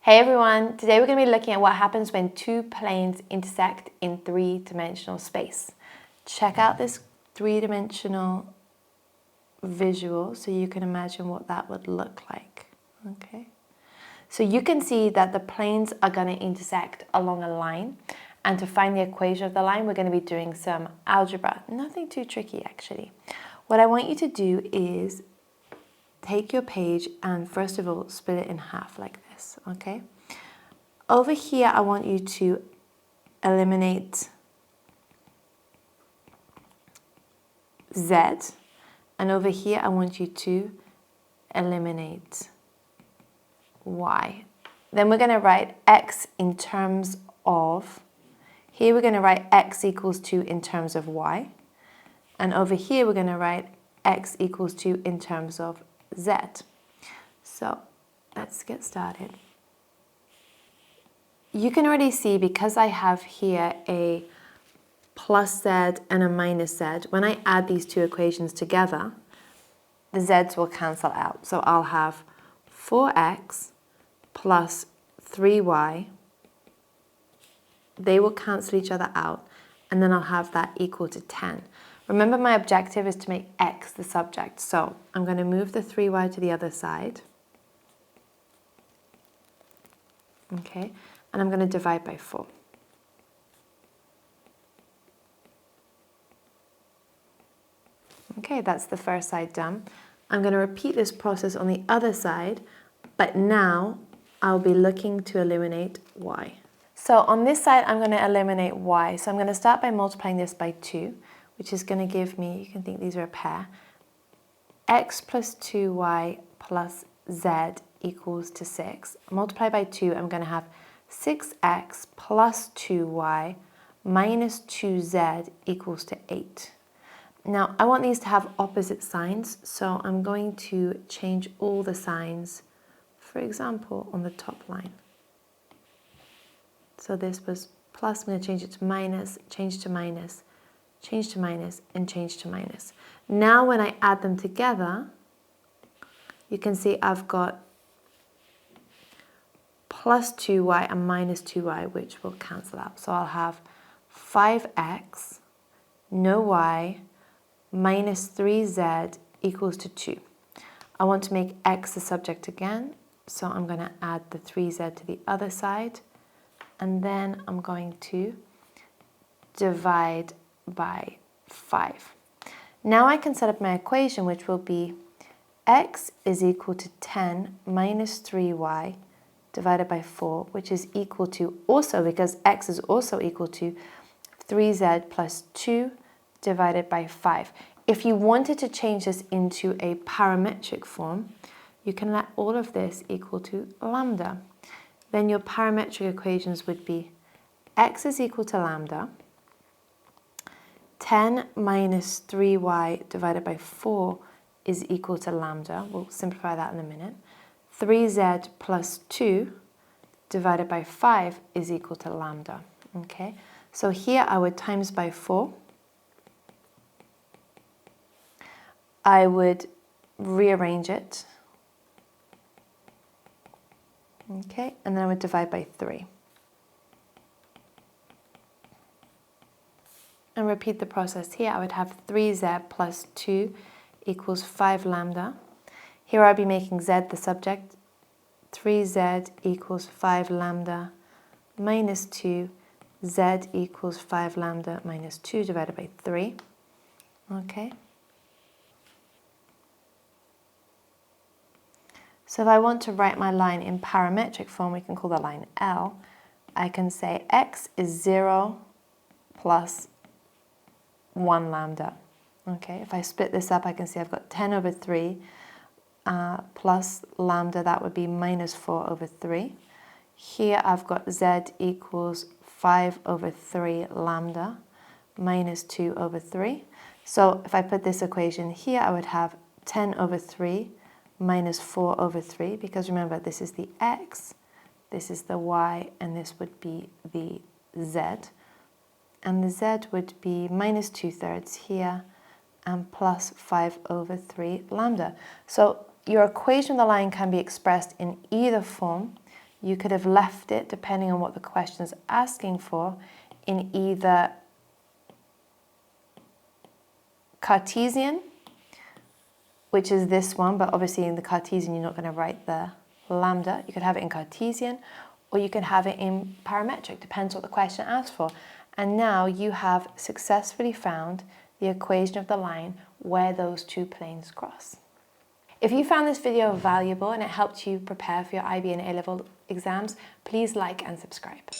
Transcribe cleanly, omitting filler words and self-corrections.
Hey everyone, today we're going to be looking at what happens when two planes intersect in three-dimensional space. Check out this three-dimensional visual so you can imagine what that would look like. Okay. So you can see that the planes are going to intersect along a line, and to find the equation of the line we're going to be doing some algebra. Nothing too tricky actually. What I want you to do is take your page and first of all split it in half like this, okay? Over here I want you to eliminate Z, and over here I want you to eliminate Y. Then we're going to write X in terms of, here we're going to write X equals 2 in terms of Y, and over here we're going to write X equals 2 in terms of Z. So let's get started. You can already see, because I have here a plus Z and a minus Z, when I add these two equations together, the Z's will cancel out. So I'll have 4x plus 3y. They will cancel each other out, and then I'll have that equal to 10. Remember, my objective is to make x the subject, so I'm going to move the 3y to the other side. Okay, and I'm going to divide by 4. Okay, that's the first side done. I'm going to repeat this process on the other side, but now I'll be looking to eliminate y. So on this side, I'm going to eliminate y. So I'm going to start by multiplying this by 2, which is going to give me, you can think these are a pair, x plus 2y plus z equals to 6. Multiply by 2, I'm going to have 6x plus 2y minus 2z equals to 8. Now, I want these to have opposite signs, so I'm going to change all the signs, for example, on the top line. So this was plus, I'm going to change it to minus, change to minus, change to minus, and change to minus. Now when I add them together, you can see I've got plus 2y and minus 2y, which will cancel out. So I'll have 5x, no y, minus 3z equals to 2. I want to make x the subject again, so I'm going to add the 3z to the other side, and then I'm going to divide by 5. Now I can set up my equation, which will be x is equal to 10 minus 3y divided by 4, which is equal to, also because x is also equal to 3z plus 2 divided by 5. If you wanted to change this into a parametric form, you can let all of this equal to lambda. Then your parametric equations would be x is equal to lambda, 10 minus 3y divided by 4 is equal to lambda. We'll simplify that in a minute. 3z plus 2 divided by 5 is equal to lambda. Okay, so here I would times by 4. I would rearrange it. Okay, and then I would divide by 3. And repeat the process here. I would have 3z plus 2 equals 5 lambda. Here I'll be making z the subject. 3z equals 5 lambda minus 2. Z equals 5 lambda minus 2 divided by 3. Okay. So if I want to write my line in parametric form, we can call the line L. I can say x is 0 plus 1 lambda. Okay, if I split this up, I can see I've got 10 over 3 plus lambda, that would be minus 4 over 3. Here I've got z equals 5 over 3 lambda minus 2 over 3. So if I put this equation here, I would have 10 over 3 minus 4 over 3, because remember, this is the x, this is the y, and this would be the z. And the z would be minus 2/3 here, and plus 5 over 3 lambda. So your equation of the line can be expressed in either form. you could have left it, depending on what the question is asking for, in either Cartesian, which is this one, but obviously in the Cartesian you're not going to write the lambda. You could have it in Cartesian, or you can have it in parametric, depends what the question asks for. And now you have successfully found the equation of the line where those two planes cross. If you found this video valuable and it helped you prepare for your IB and A-level exams, please like and subscribe.